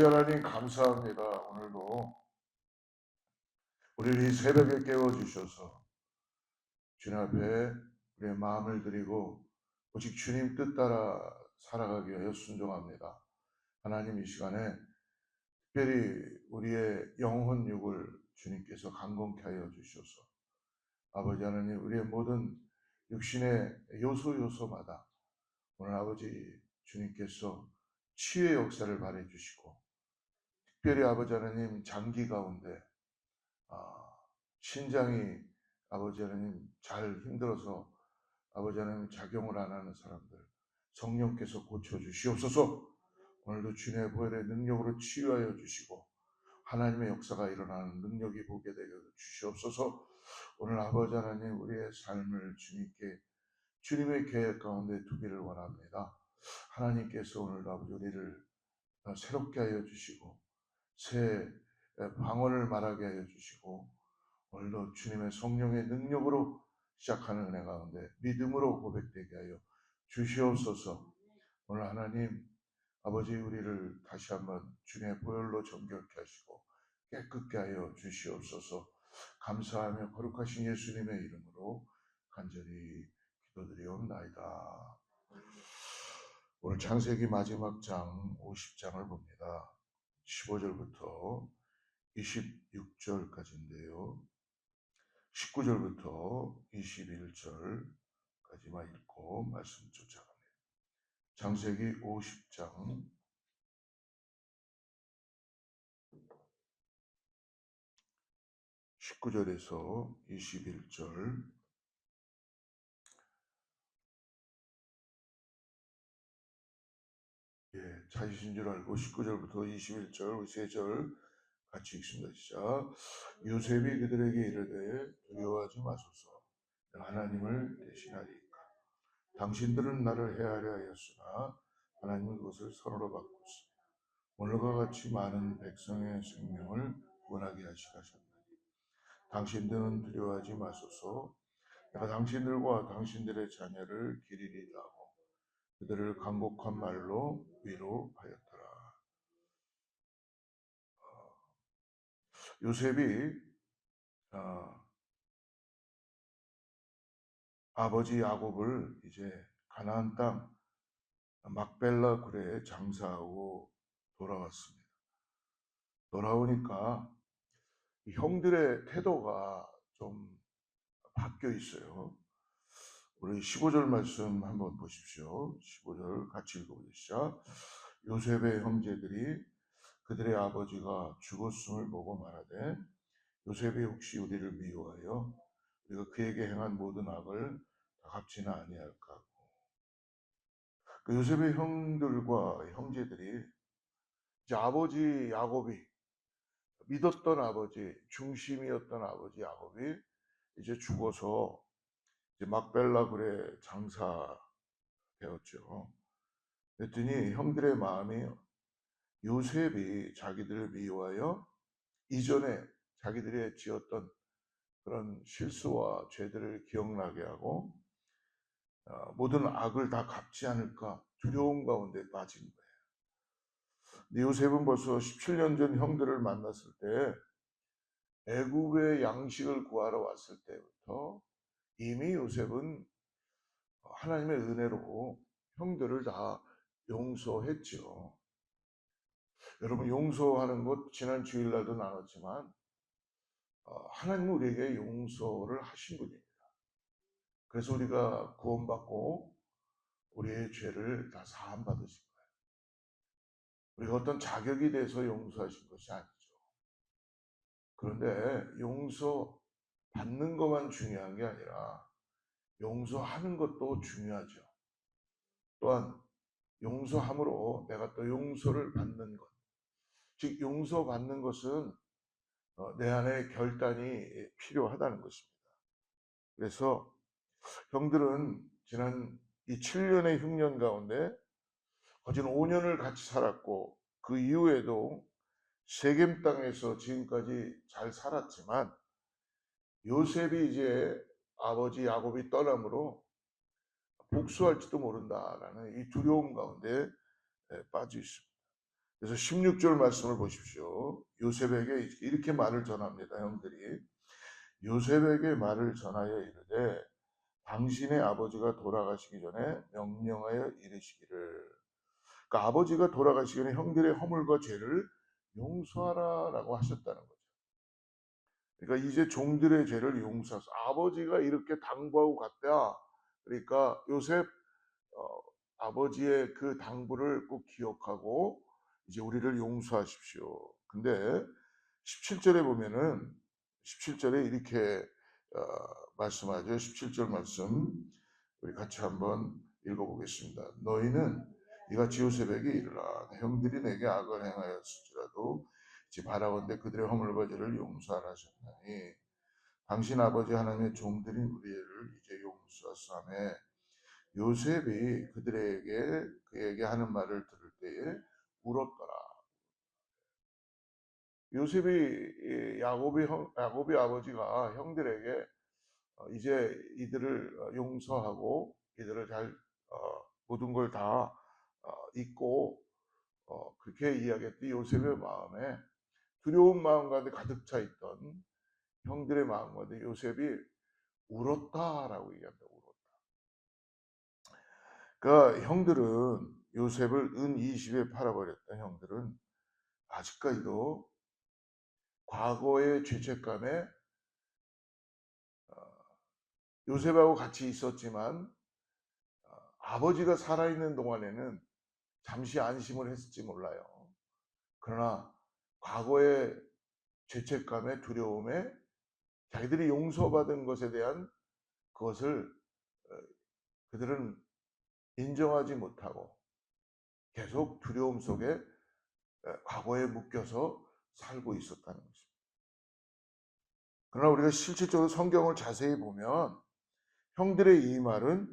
하나님 감사합니다. 오늘도 우리를 이 새벽에 깨워주셔서 주님 앞에 우리의 마음을 드리고 오직 주님 뜻 따라 살아가기 위하여 순종합니다. 하나님 이 시간에 특별히 우리의 영혼 육을 주님께서 강건케 하여 주셔서 아버지 하나님 우리의 모든 육신의 요소마다 오늘 아버지 주님께서 치유의 역사를 발해 주시고 특별히 아버지 하나님 장기 가운데 신장이 아버지 하나님 잘 힘들어서 아버지 하나님 작용을 안 하는 사람들 성령께서 고쳐주시옵소서. 오늘도 주님의 보혈의 능력으로 치유하여 주시고 하나님의 역사가 일어나는 능력이 보게 되게 주시옵소서. 오늘 아버지 하나님 우리의 삶을 주님께 주님의 계획 가운데 두기를 원합니다. 하나님께서 오늘 아버지 우리를 새롭게 하여 주시고 새 방언을 말하게 하여 주시고 오늘도 주님의 성령의 능력으로 시작하는 은혜 가운데 믿음으로 고백되게 하여 주시옵소서. 오늘 하나님 아버지 우리를 다시 한번 주님의 보혈로 정결케 하시고 깨끗게 하여 주시옵소서. 감사하며 거룩하신 예수님의 이름으로 간절히 기도드리옵나이다. 오늘 창세기 마지막 장 50장을 봅니다. 15절부터 26절까지인데요. 19절부터 21절까지만 읽고 말씀 쫓아갑니다. 창세기 50장 19절에서 21절. 찾으신 줄 알고 19절부터 21절 우리 세 절 같이 읽습니다. 시작. 요셉이 그들에게 이르되 두려워하지 마소서. 하나님을 대신하리이까. 당신들은 나를 해하려 하였으나 하나님은 그것을 선으로 바꾸었습니다. 오늘과 같이 많은 백성의 생명을 구원하게 하시겠나니 당신들은 두려워하지 마소서. 내가 당신들과 당신들의 자녀를 기리리라 하고 그들을 간곡한 말로 위로하였더라. 요셉이 아버지 야곱을 이제 가나안 땅 막벨라 굴에 장사하고 돌아왔습니다. 돌아오니까 형들의 태도가 좀 바뀌어 있어요. 우리 15절 말씀 한번 보십시오. 15절 같이 읽어보시죠. 요셉의 형제들이 그들의 아버지가 죽었음을 보고 말하되 요셉이 혹시 우리를 미워하여 우리가 그에게 행한 모든 악을 다 갚지는 아니할까 하고 그 요셉의 형들과 형제들이 이제 아버지 야곱이 믿었던 아버지 중심이었던 아버지 야곱이 이제 죽어서 이제 막벨라 굴에 장사되었죠. 그랬더니 형들의 마음이 요셉이 자기들을 미워하여 이전에 자기들이 지었던 그런 실수와 죄들을 기억나게 하고 모든 악을 다 갚지 않을까 두려움 가운데 빠진 거예요. 근데 요셉은 벌써 17년 전 형들을 만났을 때 애굽의 양식을 구하러 왔을 때부터 이미 요셉은 하나님의 은혜로 형들을 다 용서했죠. 여러분 용서하는 것 지난 주일날도 나눴지만 하나님은 우리에게 용서를 하신 분입니다. 그래서 우리가 구원받고 우리의 죄를 다 사함 받으신 거예요. 우리가 어떤 자격이 돼서 용서하신 것이 아니죠. 그런데 용서 받는 것만 중요한 게 아니라 용서하는 것도 중요하죠. 또한 용서함으로 내가 또 용서를 받는 것. 즉 용서받는 것은 내 안에 결단이 필요하다는 것입니다. 그래서 형들은 지난 이 7년의 흉년 가운데 거진 5년을 같이 살았고 그 이후에도 세겜 땅에서 지금까지 잘 살았지만 요셉이 이제 아버지 야곱이 떠남으로 복수할지도 모른다라는 이 두려움 가운데 빠져 있습니다. 그래서 16절 말씀을 보십시오. 요셉에게 이렇게 말을 전합니다. 형들이 요셉에게 말을 전하여 이르되 당신의 아버지가 돌아가시기 전에 명령하여 이르시기를, 그러니까 아버지가 돌아가시기 전에 형들의 허물과 죄를 용서하라라고 하셨다는 거죠. 그러니까 이제 종들의 죄를 용서하소. 아버지가 이렇게 당부하고 갔다. 그러니까 요셉, 어, 아버지의 그 당부를 꼭 기억하고 이제 우리를 용서하십시오. 근데 17절에 보면은 17절에 이렇게 말씀하죠. 17절 말씀 우리 같이 한번 읽어보겠습니다. 너희는 이같이 요셉에게 이르라. 형들이 내게 악을 행하였을지라도 이제 바라건대 그들의 허물과 죄를 용서하라 하셨나니 당신 아버지 하나님의 종들인 우리를 이제 용서하사매 요셉이 그에게 하는 말을 들을 때에 울었더라. 야곱이 아버지가 형들에게 이제 이들을 용서하고 이들을 잘 모든 걸 다 잊고 그렇게 이야기했더니 요셉의 마음에 두려운 마음 가운데 가득 차 있던 형들의 마음 가운데 요셉이 울었다라고 얘기한다. 울었다. 그러니까 형들은 요셉을 은 20에 팔아버렸던 형들은 아직까지도 과거의 죄책감에 요셉하고 같이 있었지만 아버지가 살아있는 동안에는 잠시 안심을 했을지 몰라요. 그러나 과거의 죄책감에 두려움에 자기들이 용서받은 것에 대한 그것을 그들은 인정하지 못하고 계속 두려움 속에 과거에 묶여서 살고 있었다는 것입니다. 그러나 우리가 실질적으로 성경을 자세히 보면 형들의 이 말은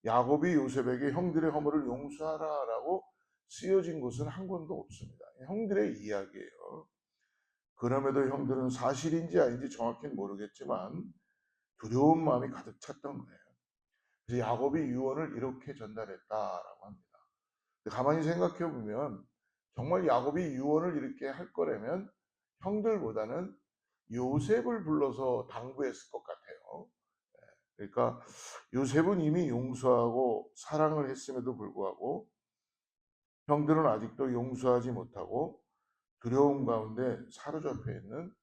야곱이 요셉에게 형들의 허물을 용서하라라고 쓰여진 곳은 한 권도 없습니다. 형들의 이야기예요. 그럼에도 형들은 사실인지 아닌지 정확히는 모르겠지만 두려운 마음이 가득 찼던 거예요. 그래서 야곱이 유언을 이렇게 전달했다라고 합니다. 가만히 생각해 보면 정말 야곱이 유언을 이렇게 할 거라면 형들보다는 요셉을 불러서 당부했을 것 같아요. 그러니까 요셉은 이미 용서하고 사랑을 했음에도 불구하고 형들은 아직도 용서하지 못하고 두려움 가운데 사로잡혀 있는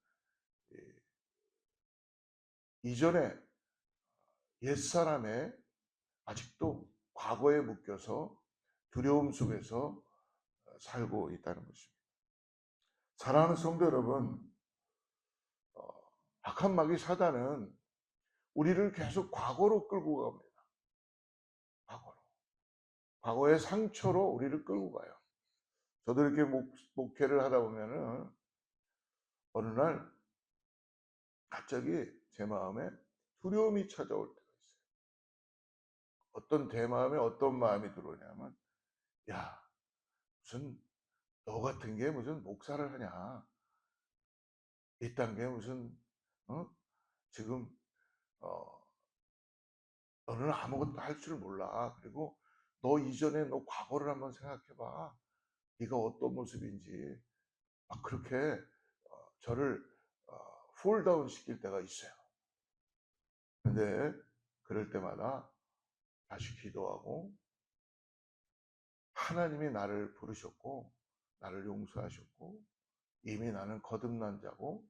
이전에 옛사람의 아직도 과거에 묶여서 두려움 속에서 살고 있다는 것입니다. 사랑하는 성도 여러분, 악한 마귀 사단은 우리를 계속 과거로 끌고 갑니다. 과거로. 과거의 상처로 우리를 끌고 가요. 저도 이렇게 목회를 하다 보면은 어느 날 갑자기 제 마음에 두려움이 찾아올 때가 있어요. 어떤 제 마음에 어떤 마음이 들어오냐면, 야, 무슨 너 같은 게 무슨 목사를 하냐? 이딴 게 무슨 지금 어, 너는 아무것도 할 줄 몰라. 그리고 너 이전에 너 과거를 한번 생각해봐. 네가 어떤 모습인지 막 그렇게 저를 폴다운 시킬 때가 있어요. 근데 그럴 때마다 다시 기도하고 하나님이 나를 부르셨고 나를 용서하셨고 이미 나는 거듭난 자고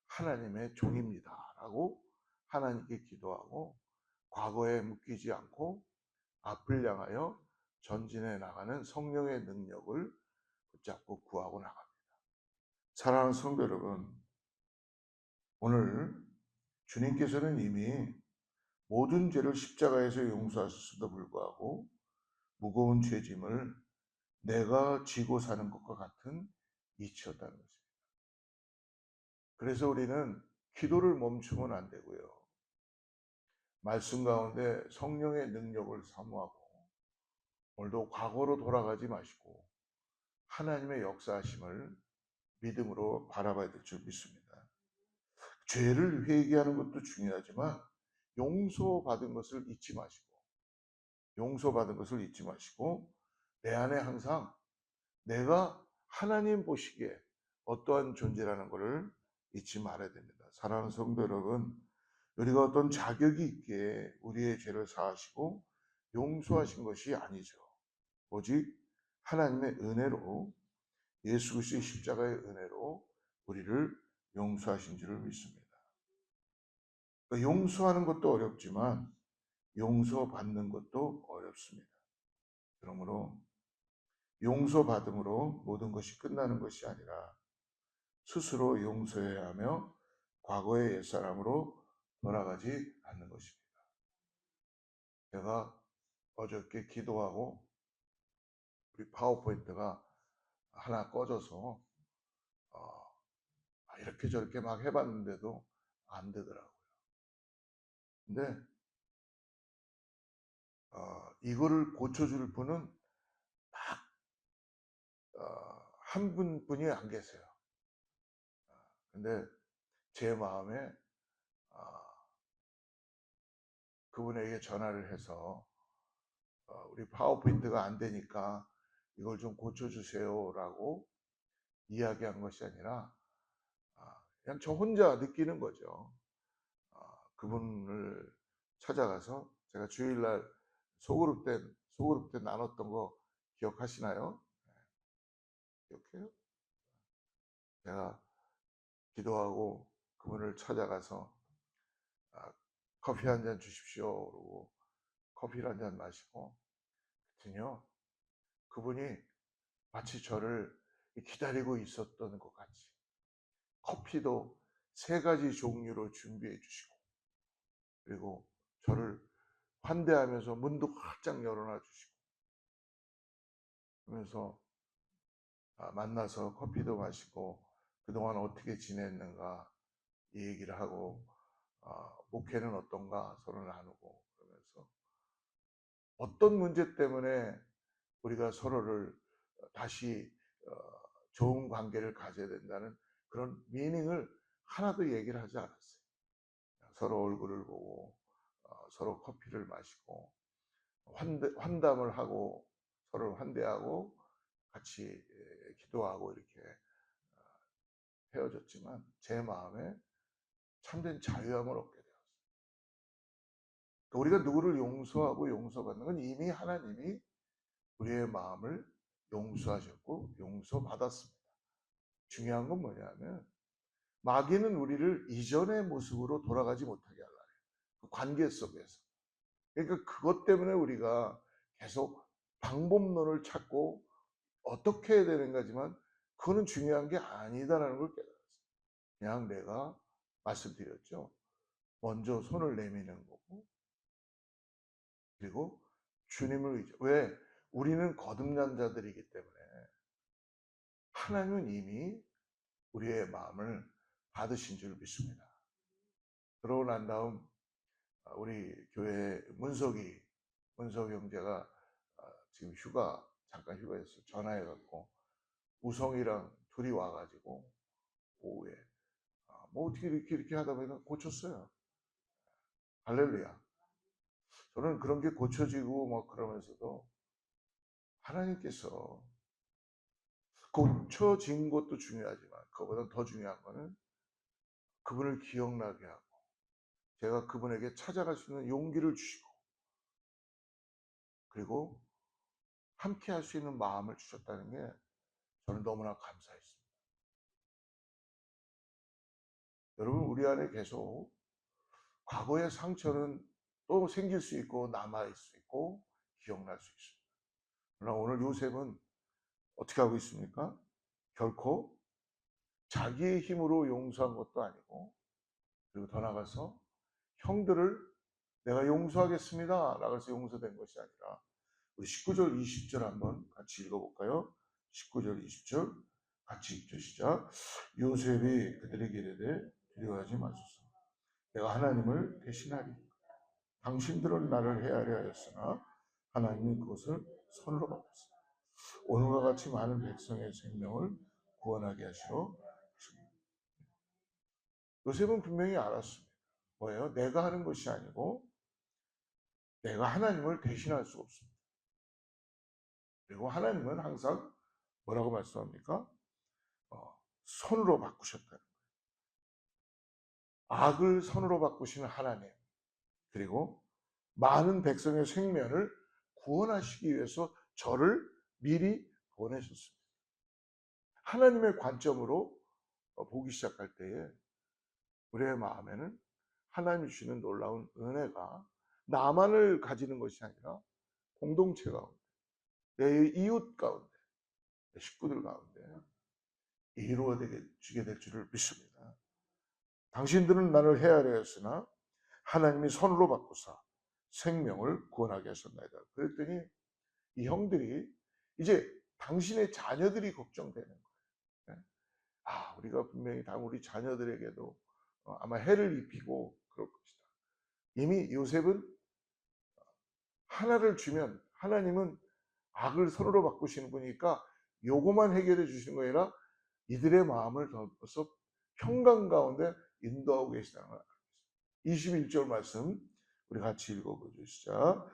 하나님의 종입니다 라고 하나님께 기도하고 과거에 묶이지 않고 앞을 향하여 전진해 나가는 성령의 능력을 붙잡고 구하고 나갑니다. 사랑하는 성도 여러분, 오늘 주님께서는 이미 모든 죄를 십자가에서 용서하셨음에도 불구하고 무거운 죄짐을 내가 지고 사는 것과 같은 이치였다는 것입니다. 그래서 우리는 기도를 멈추면 안 되고요. 말씀 가운데 성령의 능력을 사모하고 오늘도 과거로 돌아가지 마시고 하나님의 역사하심을 믿음으로 바라봐야 될 줄 믿습니다. 죄를 회개하는 것도 중요하지만 용서받은 것을 잊지 마시고 용서받은 것을 잊지 마시고 내 안에 항상 내가 하나님 보시기에 어떠한 존재라는 것을 잊지 말아야 됩니다. 사랑하는 성도 여러분, 우리가 어떤 자격이 있기에 우리의 죄를 사하시고 용서하신 것이 아니죠. 오직 하나님의 은혜로, 예수 그리스도의 십자가의 은혜로 우리를 용서하신 줄을 믿습니다. 그러니까 용서하는 것도 어렵지만 용서받는 것도 어렵습니다. 그러므로 용서받음으로 모든 것이 끝나는 것이 아니라 스스로 용서해야 하며 과거의 옛사람으로 돌아가지 않는 것입니다. 제가 어저께 기도하고 우리 파워포인트가 하나 꺼져서 이렇게 저렇게 막 해봤는데도 안 되더라고요. 근데 이거를 고쳐줄 분은 한 분뿐이 안 계세요. 근데 제 마음에 그분에게 전화를 해서 우리 파워포인트가 안 되니까 이걸 좀 고쳐주세요라고 이야기한 것이 아니라 그냥 저 혼자 느끼는 거죠. 그분을 찾아가서 제가 주일날 소그룹 때 나눴던 거 기억하시나요? 기억해요? 제가 기도하고 그분을 찾아가서 커피 한 잔 주십시오. 그러고 커피를 한 잔 마시고 그랬더니요, 그분이 마치 저를 기다리고 있었던 것 같이 커피도 3가지 종류로 준비해 주시고, 그리고 저를 환대하면서 문도 활짝 열어놔 주시고, 그러면서 만나서 커피도 마시고 그동안 어떻게 지냈는가 이 얘기를 하고, 목회는 어떤가 서로 나누고, 그러면서 어떤 문제 때문에 우리가 서로를 다시 좋은 관계를 가져야 된다는 그런 미닝을 하나도 얘기를 하지 않았어요. 서로 얼굴을 보고 서로 커피를 마시고 환담을 하고 서로 환대하고 같이 기도하고 이렇게 헤어졌지만 제 마음에 참된 자유함을 얻게 되었어요. 우리가 누구를 용서하고 용서받는 건 이미 하나님이 우리의 마음을 용서하셨고 용서받았습니다. 중요한 건 뭐냐면 마귀는 우리를 이전의 모습으로 돌아가지 못하게 하려고 해요. 그 관계 속에서. 그러니까 그것 때문에 우리가 계속 방법론을 찾고 어떻게 해야 되는가지만 그거는 중요한 게 아니다라는 걸 깨달았어요. 그냥 내가 말씀드렸죠. 먼저 손을 내미는 거고, 그리고 주님을 의지. 왜? 우리는 거듭난 자들이기 때문에 하나님은 이미 우리의 마음을 받으신 줄 믿습니다. 그러고 난 다음 우리 교회 문석 형제가 지금 잠깐 휴가에서 전화해갖고 우성이랑 둘이 와가지고 오후에 뭐 어떻게 이렇게 하다 보니까 고쳤어요. 할렐루야. 저는 그런 게 고쳐지고 뭐 그러면서도 하나님께서 고쳐진 것도 중요하지만 그거보다 더 중요한 거는 그분을 기억나게 하고 제가 그분에게 찾아갈 수 있는 용기를 주시고 그리고 함께 할 수 있는 마음을 주셨다는 게 저는 너무나 감사했습니다. 여러분, 우리 안에 계속 과거의 상처는 또 생길 수 있고 남아있을 수 있고 기억날 수 있습니다. 그러나 오늘 요셉은 어떻게 하고 있습니까? 결코 자기의 힘으로 용서한 것도 아니고, 그리고 더 나아가서 형들을 내가 용서하겠습니다 라고 해서 용서된 것이 아니라 우리 19절 20절 한번 같이 읽어볼까요? 19절 20절 같이 읽죠. 시작. 요셉이 그들에게 이르되 두려워하지 마소서. 내가 하나님을 대신하리. 당신들은 나를 헤아려 하였으나 하나님은 그것을 손으로 받았습니다. 오늘과 같이 많은 백성의 생명을 구원하게 하시러 하십니다. 요셉은 분명히 알았습니다. 뭐예요? 내가 하는 것이 아니고 내가 하나님을 대신할 수 없습니다. 그리고 하나님은 항상 뭐라고 말씀합니까? 선으로 바꾸셨다. 악을 선으로 바꾸시는 하나님, 그리고 많은 백성의 생명을 구원하시기 위해서 저를 미리 보내셨습니다. 하나님의 관점으로 보기 시작할 때에 우리의 마음에는 하나님이 주시는 놀라운 은혜가 나만을 가지는 것이 아니라 공동체 가운데, 내 이웃 가운데, 내 식구들 가운데 이루어지게 될 줄을 믿습니다. 당신들은 나를 헤아려 했으나 하나님이 선으로 바꾸사 생명을 구원하게 하셨나이다. 그랬더니 이 형들이 이제 당신의 자녀들이 걱정되는 거예요. 우리가 분명히 우리 자녀들에게도 아마 해를 입히고 그럴 것이다. 이미 요셉은 하나를 주면 하나님은 악을 선으로 바꾸시는 분이니까 요거만 해결해 주시는 거 아니라 이들의 마음을 더서 평강 가운데 인도하고 계시다는 걸 알겠습니다. 21절 말씀 우리 같이 읽어보시죠.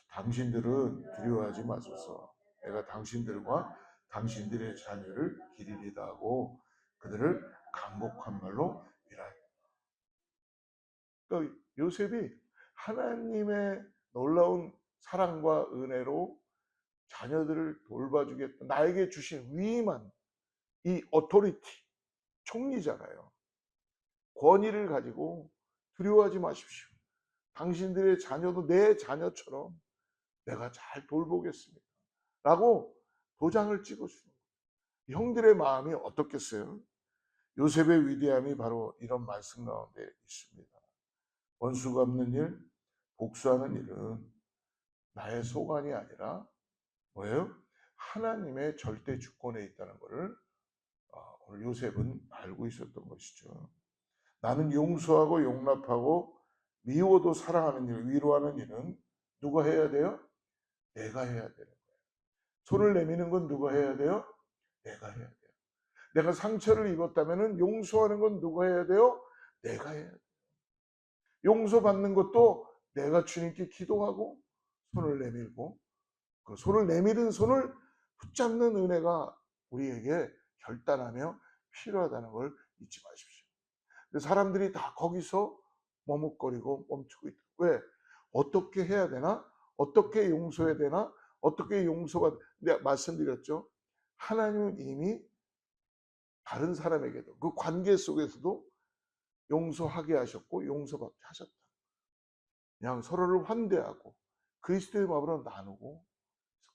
당신들은 두려워하지 마소서. 내가 당신들과 당신들의 자녀를 기리리다 하고 그들을 강복한 말로 위로하라. 그러니까 요셉이 하나님의 놀라운 사랑과 은혜로 자녀들을 돌봐주겠다. 나에게 주신 위임한 이 어토리티, 총리잖아요. 권위를 가지고 두려워하지 마십시오. 당신들의 자녀도 내 자녀처럼 내가 잘 돌보겠습니다. 라고 도장을 찍어주는 거예요. 형들의 마음이 어떻겠어요? 요셉의 위대함이 바로 이런 말씀 가운데 있습니다. 원수 갚는 일, 복수하는 일은 나의 소관이 아니라 뭐예요? 하나님의 절대 주권에 있다는 것을 오늘 요셉은 알고 있었던 것이죠. 나는 용서하고 용납하고 미워도 사랑하는 일, 위로하는 일은 누가 해야 돼요? 내가 해야 되는 거예요. 손을 내미는 건 누가 해야 돼요? 내가 해야 돼요. 내가 상처를 입었다면 용서하는 건 누가 해야 돼요? 내가 해야 돼요. 용서받는 것도 내가 주님께 기도하고 손을 내밀고 그 손을 내밀은 손을 붙잡는 은혜가 우리에게 결단하며 필요하다는 걸 잊지 마십시오. 근데 사람들이 다 거기서 머뭇거리고 멈추고 있다. 왜? 어떻게 해야 되나? 어떻게 용서해야 되나? 어떻게 용서가 내가 말씀드렸죠. 하나님은 이미 다른 사람에게도 그 관계 속에서도 용서하게 하셨고 용서받게 하셨다. 그냥 서로를 환대하고 그리스도의 마음으로 나누고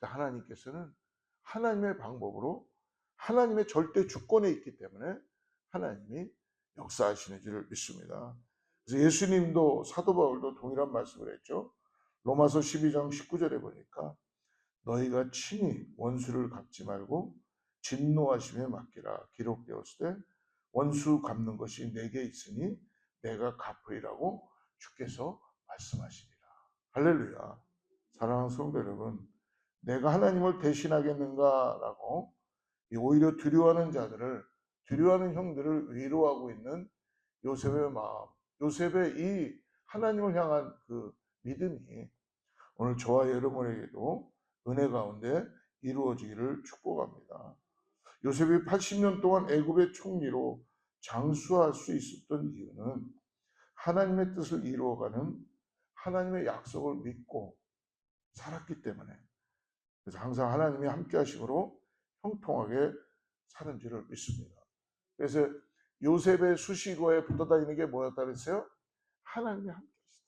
하나님께서는 하나님의 방법으로 하나님의 절대 주권에 있기 때문에 하나님이 역사하시는 줄을 믿습니다. 그래서 예수님도 사도 바울도 동일한 말씀을 했죠. 로마서 12장 19절에 보니까 너희가 친히 원수를 갚지 말고 진노하심에 맡기라. 기록되었을 때 원수 갚는 것이 내게 있으니 내가 갚으리라고 주께서 말씀하시니라. 할렐루야. 사랑하는 성도 여러분, 내가 하나님을 대신하겠는가라고 오히려 두려워하는 자들을, 두려워하는 형들을 위로하고 있는 요셉의 마음, 요셉의 이 하나님을 향한 그 믿음이 오늘 저와 여러분에게도 은혜 가운데 이루어지기를 축복합니다. 요셉이 80년 동안 애굽의 총리로 장수할 수 있었던 이유는 하나님의 뜻을 이루어가는 하나님의 약속을 믿고 살았기 때문에, 그래서 항상 하나님이 함께 하심으로 형통하게 사는 줄을 믿습니다. 그래서 요셉의 수식어에 붙어다니는 게 뭐였다 그랬어요? 하나님이 함께 하시다.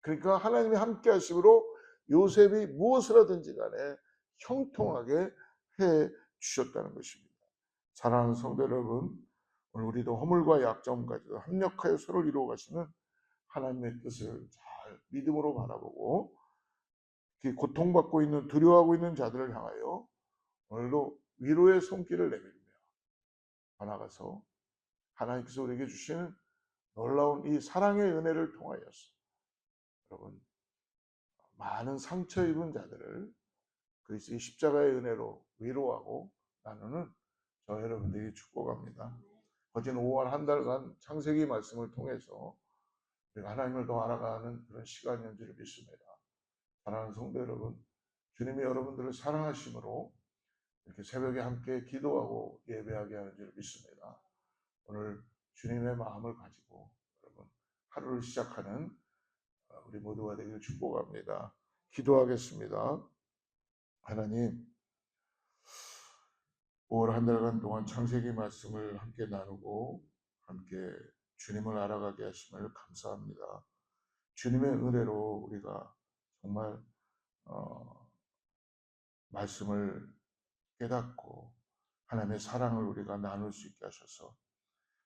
그러니까 하나님이 함께 하심으로 요셉이 무엇을 하든지 간에 형통하게 해 주셨다는 것입니다. 사랑하는 성도 여러분, 오늘 우리도 허물과 약점까지도 합력하여 서로를 이루어 가시는 하나님의 뜻을 잘 믿음으로 바라보고 고통받고 있는, 두려워하고 있는 자들을 향하여 오늘도 위로의 손길을 내밀며 나아가서 하나님께서 우리에게 주시는 놀라운 이 사랑의 은혜를 통하여서 여러분 많은 상처 입은 자들을 그리스도의 십자가의 은혜로 위로하고 나누는 저 여러분들이 축복합니다. 거진 5월 한 달간 창세기 말씀을 통해서 우리가 하나님을 더 알아가는 그런 시간인 줄 믿습니다. 사랑하는 성도 여러분, 주님이 여러분들을 사랑하심으로 이렇게 새벽에 함께 기도하고 예배하게 하는 줄 믿습니다. 오늘 주님의 마음을 가지고 여러분 하루를 시작하는 우리 모두가 되기를 축복합니다. 기도하겠습니다. 하나님, 5월 한 달간 동안 창세기 말씀을 함께 나누고 함께 주님을 알아가게 하심을 감사합니다. 주님의 은혜로 우리가 정말 말씀을 깨닫고 하나님의 사랑을 우리가 나눌 수 있게 하셔서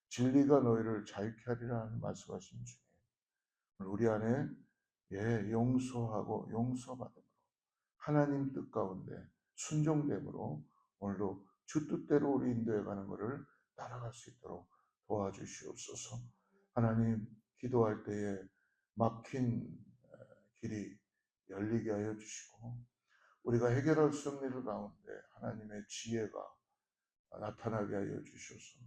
진리가 너희를 자유케 하리라 하는 말씀하신 주님, 우리 안에 용서하고 용서받음으로 하나님 뜻 가운데 순종됨으로 오늘도 주 뜻대로 우리 인도해 가는 것을 따라갈 수 있도록 도와주시옵소서. 하나님, 기도할 때에 막힌 길이 열리게 하여 주시고 우리가 해결할 수 없는 일 가운데 하나님의 지혜가 나타나게 하여 주셔서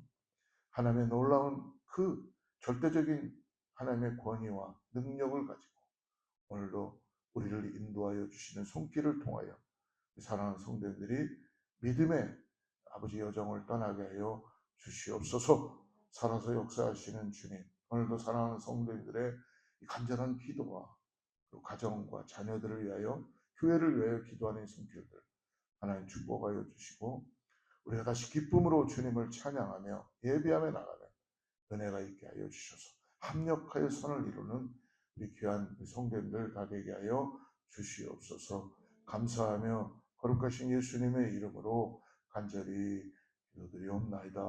하나님의 놀라운 그 절대적인 하나님의 권위와 능력을 가지고 오늘도 우리를 인도하여 주시는 손길을 통하여 사랑하는 성도들이 믿음의 아버지 여정을 떠나게 하여 주시옵소서. 살아서 역사하시는 주님, 오늘도 사랑하는 성도들의 간절한 기도와 그리고 가정과 자녀들을 위하여 교회를 위하여 기도하는 손길들 하나님 축복하여 주시고 우리가 다시 기쁨으로 주님을 찬양하며 예배하며 나가는 은혜가 있게 하여 주셔서 합력하여 선을 이루는 우리 귀한 성도들 다 되게 하여 주시옵소서. 감사하며 거룩하신 예수님의 이름으로 간절히 기도드리옵나이다.